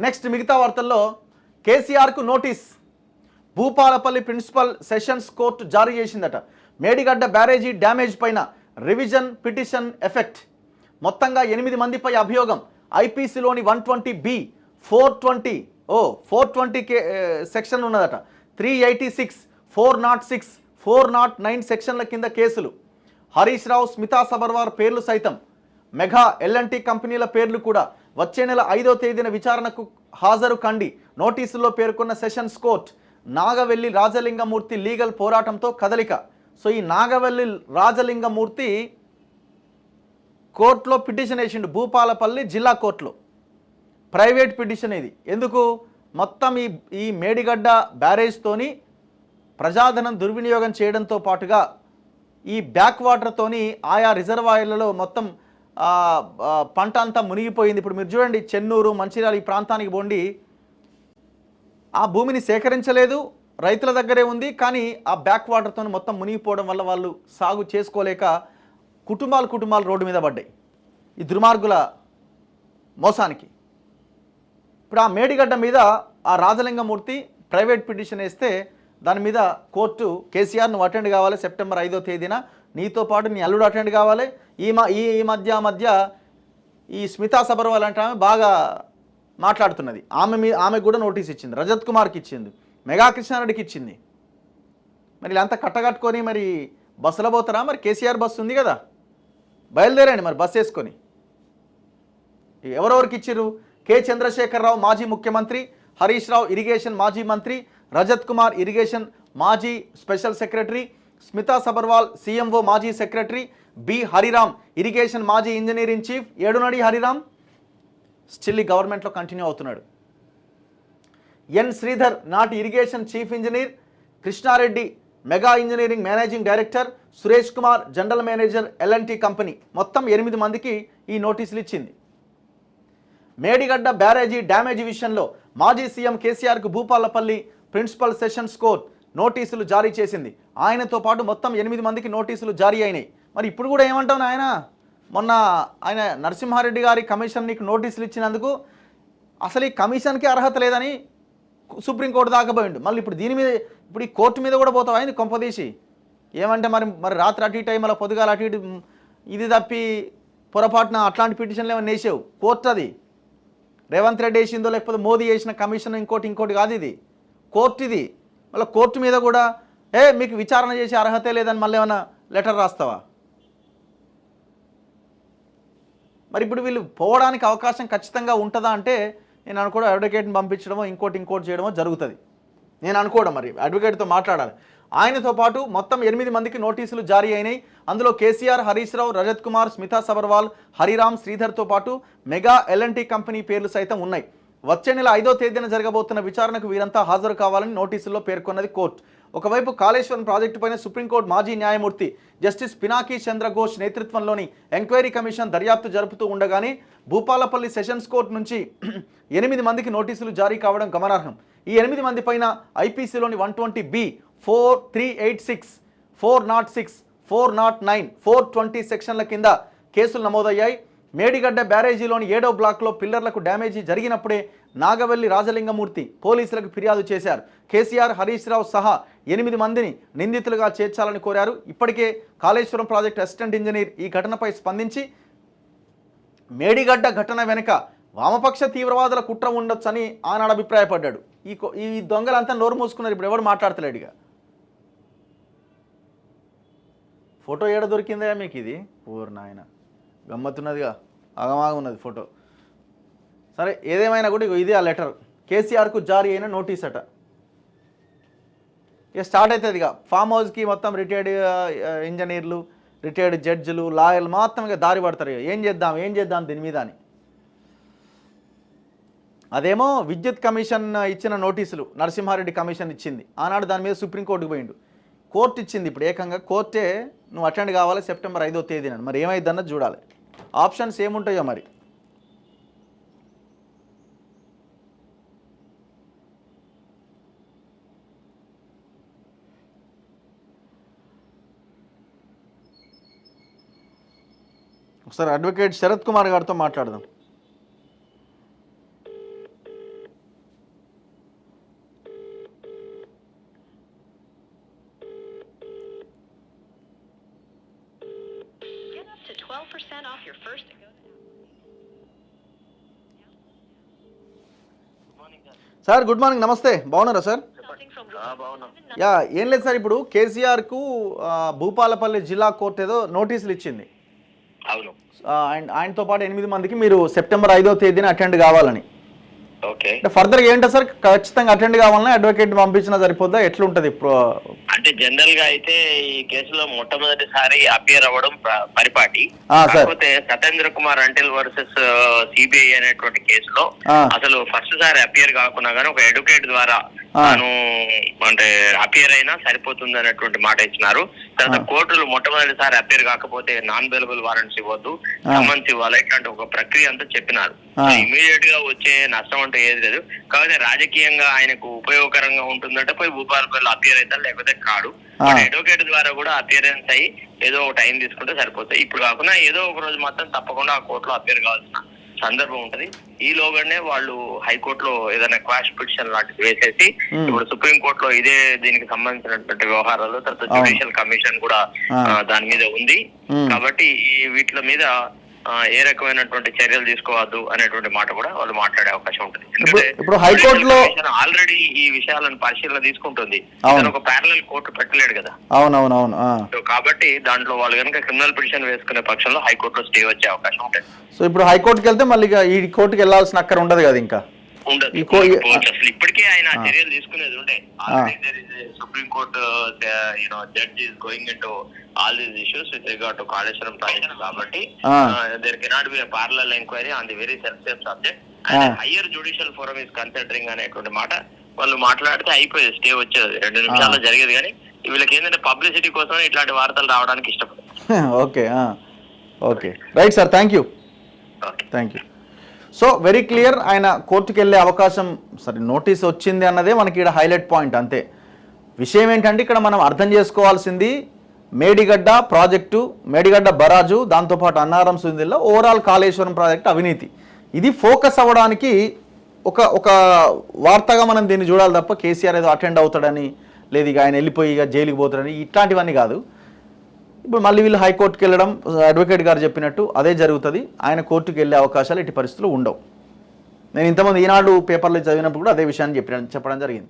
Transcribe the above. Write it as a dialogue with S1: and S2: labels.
S1: Next మిగతా వార్తల్లో కేసీఆర్కు notice. Bhupalpally principal sessions court జారీ చేసిందట. మేడిగడ్డ బ్యారేజీ డ్యామేజ్ పైన రివిజన్ పిటిషన్ ఎఫెక్ట్. మొత్తంగా 8 మందిపై అభియోగం. ఐపీసీలోని 120B 420 సెక్షన్ ఉన్నదట. 386, 406, 409 సెక్షన్ల కింద కేసులు. హరీష్ రావు, స్మితా సబర్వాల్ పేర్లు సైతం, మెగా ఎల్ఎన్టీ కంపెనీల పేర్లు కూడా. వచ్చే నెల 5వ తేదీన విచారణకు హాజరు కండి. నోటీసుల్లో పేర్కొన్న sessions court. Nagavelli Rajalingamurthy legal పోరాటంతో కదలిక. సో ఈ నాగవెల్లి రాజలింగమూర్తి కోర్టులో పిటిషన్ వేసిండు, భూపాలపల్లి జిల్లా కోర్టులో. ప్రైవేట్ పిటిషన్ ఇది. ఎందుకు? మొత్తం ఈ మేడిగడ్డ బ్యారేజ్తోని ప్రజాధనం దుర్వినియోగం చేయడంతో పాటుగా ఈ బ్యాక్ వాటర్తోని ఆయా రిజర్వాయర్లలో మొత్తం పంట అంతా మునిగిపోయింది. ఇప్పుడు మీరు చూడండి, చెన్నూరు, మంచిర్యాల ఈ ప్రాంతానికి పోండి, ఆ భూమిని సేకరించలేదు, రైతుల దగ్గరే ఉంది. కానీ ఆ బ్యాక్ వాటర్తో మొత్తం మునిగిపోవడం వల్ల వాళ్ళు సాగు చేసుకోలేక కుటుంబాలు రోడ్డు మీద పడ్డాయి ఈ దుర్మార్గుల మోసానికి. ఇప్పుడు ఆ మేడిగడ్డ మీద ఆ రాజలింగమూర్తి ప్రైవేట్ పిటిషన్ వేస్తే దాని మీద కోర్టు కేసీఆర్ నువ్వు అటెండ్ కావాలి సెప్టెంబర్ 5వ తేదీన, నీతో పాటు నీ అల్లుడు అటెండ్ కావాలి. ఈ మధ్య ఈ స్మితా సబర్వాల్ అంటే ఆమె బాగా మాట్లాడుతున్నది. ఆమెకు కూడా నోటీస్ ఇచ్చింది, రజత్ కుమార్కి ఇచ్చింది, మెగా కృష్ణారెడ్డికి ఇచ్చింది. మరి ఇలా కట్టగట్టుకొని మరి బస్సులో పోతారా? మరి కేసీఆర్ బస్సు ఉంది కదా, బయలుదేరండి మరి బస్సు వేసుకొని. ఎవరెవరికి ఇచ్చిర్రు? కె చంద్రశేఖరరావు మాజీ ముఖ్యమంత్రి, హరీష్ రావు ఇరిగేషన్ మాజీ మంత్రి, రజత్ కుమార్ ఇరిగేషన్ మాజీ special secretary, Smita Sabharwal CMO మాజీ సెక్రటరీ, బి హరిరామ్ ఇరిగేషన్ మాజీ ఇంజనీర్ ఇన్ చీఫ్. ఏడునడి హరిరామ్ స్టిల్ ఈ గవర్నమెంట్లో కంటిన్యూ అవుతున్నాడు. ఎన్ శ్రీధర్ నాటి irrigation chief engineer, Krishna Reddy mega engineering managing director, Suresh Kumar general manager LNT company. మొత్తం 8 మందికి ఈ నోటీసులు ఇచ్చింది. మేడిగడ్డ బ్యారేజీ డ్యామేజీ విషయంలో మాజీ సీఎం కేసీఆర్కు భూపాలపల్లి ప్రిన్సిపల్ సెషన్స్ కోర్ట్ నోటీసులు జారీ చేసింది. ఆయనతో పాటు మొత్తం 8 మందికి నోటీసులు జారీ అయినాయి. మరి ఇప్పుడు కూడా ఏమంటావు ఆయన? మొన్న ఆయన నరసింహారెడ్డి గారి కమిషన్ నీకు నోటీసులు ఇచ్చినందుకు అసలు ఈ కమిషన్కి అర్హత లేదని సుప్రీంకోర్టు దాకా పోయిండు. మళ్ళీ ఇప్పుడు దీని మీద ఇప్పుడు ఈ కోర్టు మీద కూడా పోతావు ఆయన కొంపదీసి. ఏమంటే మరి రాత్రి అటు టైం అలా పొద్దుగాల అటు ఇటు ఇది తప్పి పొరపాటున అట్లాంటి పిటిషన్లు ఏమైనా వేసావు. కోర్టు అది రేవంత్ రెడ్డి వేసిందో లేకపోతే మోదీ వేసిన కమిషన్ ఇంకోటి కాదు, ఇది కోర్టు. ఇది మళ్ళీ కోర్టు మీద కూడా మీకు విచారణ చేసే అర్హతే లేదని మళ్ళీ ఏమైనా లెటర్ రాస్తావా? మరి ఇప్పుడు వీళ్ళు పోవడానికి అవకాశం ఖచ్చితంగా ఉంటుందా అంటే నేను అనుకోవడం అడ్వకేట్ని పంపించడమో ఇంకోటి చేయడమో జరుగుతుంది. నేను అనుకోవడం మరి అడ్వకేట్తో మాట్లాడాలి. ఆయనతో పాటు మొత్తం 8 మందికి నోటీసులు జారీ అయినాయి. అందులో కేసీఆర్, హరీష్ రావు, రజత్ కుమార్, స్మితా సబర్వాల్, హరిరామ్, శ్రీధర్తో పాటు మెగా ఎల్ఎన్టీ కంపెనీ పేర్లు సైతం ఉన్నాయి. వచ్చే నెల 5వ తేదీన జరగబోతున్న విచారణకు వీరంతా హాజరు కావాలని నోటీసుల్లో పేర్కొన్నది కోర్టు. ఒకవైపు కాళేశ్వరం ప్రాజెక్టుపైన సుప్రీంకోర్టు మాజీ న్యాయమూర్తి జస్టిస్ పినాకీ చంద్ర ఘోష్ నేతృత్వంలోని ఎంక్వైరీ కమిషన్ దర్యాప్తు జరుపుతూ ఉండగానే భూపాలపల్లి సెషన్స్ కోర్టు నుంచి 8 మందికి నోటీసులు జారీ కావడం గమనార్హం. ఈ 8 మంది పైన ఐపీసీలోని 120B 386, 406, 409, 420 సెక్షన్ల కింద కేసులు నమోదయ్యాయి. మేడిగడ్డ బ్యారేజీలోని 7వ బ్లాక్లో పిల్లర్లకు డ్యామేజీ జరిగినప్పుడే నాగవెల్లి రాజలింగమూర్తి పోలీసులకు ఫిర్యాదు చేశారు. కేసీఆర్, హరీష్ రావు సహా 8 మందిని నిందితులుగా చేర్చాలని కోరారు. ఇప్పటికే కాళేశ్వరం ప్రాజెక్టు అసిస్టెంట్ ఇంజనీర్ ఈ ఘటనపై స్పందించి మేడిగడ్డ ఘటన వెనుక వామపక్ష తీవ్రవాదుల కుట్ర ఉండొచ్చని ఆనాడు అభిప్రాయపడ్డాడు. ఈ దొంగలంతా నోరు మూసుకున్నారు. ఇప్పుడు ఎవరు మాట్లాడతలేడుగా. ఫోటో ఏడ దొరికిందా మీకు? ఇది ఊరు నాయన గమ్మత్తున్నదిగా, అగమాగా ఉన్నది ఫోటో. సరే, ఏదేమైనా కూడా ఇది ఆ లెటర్. కేసీఆర్కు జారీ అయిన నోటీస్ అట. ఇక స్టార్ట్ అవుతుంది. ఇక ఫామ్ హౌస్కి మొత్తం రిటైర్డ్ ఇంజనీర్లు, రిటైర్డ్ జడ్జిలు, లాయర్లు మొత్తం ఇక దారి పడతారు. ఏం చేద్దాం దీని మీద అని. అదేమో విద్యుత్ కమిషన్ ఇచ్చిన నోటీసులు నరసింహారెడ్డి కమిషన్ ఇచ్చింది. ఆనాడు దాని మీద సుప్రీంకోర్టుకు పోయిండు. కోర్టు ఇచ్చింది. ఇప్పుడు ఏకంగా కోర్టే నువ్వు అటెండ్ కావాలి సెప్టెంబర్ 5వ తేదీన. మరి ఏమైందన్నది చూడాలి. ఆప్షన్స్ ఏముంటాయో మరి. ఒకసారి అడ్వకేట్ శరత్ కుమార్ గారితో మాట్లాడదాం.
S2: 12% off your first.
S1: Sir good morning, నమస్తే, బాగున్నారా సార్?
S2: బాగున్నా.
S1: యా, ఏం లేదు సార్, ఇప్పుడు కేసీఆర్కు భూపాలపల్లి జిల్లా కోర్టు ఏదో నోటీసులు ఇచ్చింది.
S2: అవును.
S1: ఆయనతో పాటు 8 మందికి మీరు సెప్టెంబర్ 5వ తేదీన అటెండ్ కావాలని.
S2: ఓకే.
S1: ఫర్దర్గా ఏంటో సార్, ఖచ్చితంగా అటెండ్ కావాలన్నా అడ్వకేట్ పంపించినా సరిపోద్దా, ఎట్లుంటది?
S2: అంటే జనరల్ గా అయితే ఈ కేసులో మొట్టమొదటిసారి అపియర్ అవ్వడం పరిపాటి. కాకపోతే Satendra Kumar until versus CBI అనేటువంటి కేసులో అసలు ఫస్ట్ సారి అపియర్ కాకుండా గానీ ఒక అడ్వకేట్ ద్వారా తాను అంటే అపియర్ అయినా సరిపోతుంది అనేటువంటి మాట ఇచ్చినారు. తర్వాత కోర్టులు మొట్టమొదటిసారి అపియర్ కాకపోతే నాన్ బెయిలబుల్ వారెంట్స్ ఇవ్వద్దు, సమన్స్ ఇవ్వాలి, ఇట్లాంటి ఒక ప్రక్రియ అంతా చెప్పినారు. ఇమీడియట్ గా వచ్చే నష్టం అంటే ఏది లేదు. కాకపోతే రాజకీయంగా ఆయనకు ఉపయోగకరంగా ఉంటుందంటే పోయి భూపాలపల్లి అపియర్ అవుతారు, లేకపోతే కాడు. అడ్వకేట్ ద్వారా కూడా అపియరెన్స్ అయ్యి ఏదో ఒక టైం తీసుకుంటే సరిపోతాయి. ఇప్పుడు కాకుండా ఏదో ఒక రోజు మాత్రం తప్పకుండా ఆ కోర్టులో అపియర్ కావాల్సిన సందర్భం ఉంటది. ఈ లోగానే వాళ్ళు హైకోర్టులో ఏదైనా క్వాష్ పిటిషన్ లాంటిది వేసేసి ఇప్పుడు సుప్రీం కోర్టులో ఇదే దీనికి సంబంధించినటువంటి వ్యవహారాలు, తర్వాత జ్యుడిషియల్ కమిషన్ కూడా దాని మీద ఉంది. కాబట్టి ఈ వీటి మీద ఏ రకమైనటువంటి చర్యలు తీసుకోవద్దు అనేటువంటి మాట కూడా వాళ్ళు మాట్లాడే అవకాశం ఉంటుంది.
S1: ఇప్పుడు హైకోర్టులో
S2: ఆల్రెడీ ఈ విషయాలను పరిశీలన తీసుకుంటుంది. ఒక ప్యారలల్ కోర్టు పెట్టలేడు కదా.
S1: అవునవునవును.
S2: కాబట్టి దాంట్లో వాళ్ళు కనుక క్రిమినల్ పిటిషన్ వేసుకునే పక్షంలో హైకోర్టులో స్టే వచ్చే అవకాశం ఉంటుంది.
S1: సో ఇప్పుడు హైకోర్టుకి వెళ్తే మళ్ళీ ఈ కోర్టుకి వెళ్ళాల్సిన అక్కర ఉండదు కదా, ఇంకా
S2: ఉండదు. అసలు ఇప్పటికే ఆయన చర్యలు తీసుకునేది ఉండే. Supreme court judge is going into all these issues with regard to Kaleshwaram project. కాబట్టి there cannot be parallel enquiry on the very sensitive subject. Higher judicial forum is considering అనేటువంటి మాట వాళ్ళు మాట్లాడితే అయిపోయేది, స్టే వచ్చేది 2 నిమిషాల్లో జరిగేది. కానీ వీళ్ళకి ఏంటంటే పబ్లిసిటీ కోసం ఇట్లాంటి వార్తలు రావడానికి ఇష్టపడతారు.
S1: Okay okay, right sir, thank you. So very clear, ఆయన కోర్టుకు వెళ్ళే అవకాశం, సరే నోటీస్ వచ్చింది అన్నదే మనకి ఇక్కడ హైలైట్ పాయింట్ అంతే. విషయం ఏంటంటే ఇక్కడ మనం అర్థం చేసుకోవాల్సింది మేడిగడ్డ ప్రాజెక్టు, మేడిగడ్డ బరాజు, దాంతోపాటు అన్నారం సుందిల్లో ఓవరాల్ కాళేశ్వరం ప్రాజెక్టు అవినీతి, ఇది ఫోకస్ అవ్వడానికి ఒక వార్తగా మనం దీన్ని చూడాలి తప్ప కేసీఆర్ ఏదో అటెండ్ అవుతాడని, లేదు ఇక ఆయన వెళ్ళిపోయి ఇక జైలుకి పోతాడని ఇట్లాంటివన్నీ కాదు. ఇప్పుడు మళ్ళీ వీళ్ళు హైకోర్టుకి వెళ్ళడం, అడ్వకేట్ గారు చెప్పినట్టు అదే జరుగుతుంది. ఆయన కోర్టుకు వెళ్ళే అవకాశాలు ఎట్టి పరిస్థితులు ఉండవు. నేను ఇంతమంది ఈనాడు పేపర్లో చదివినప్పుడు కూడా అదే విషయాన్ని చెప్పడం జరిగింది.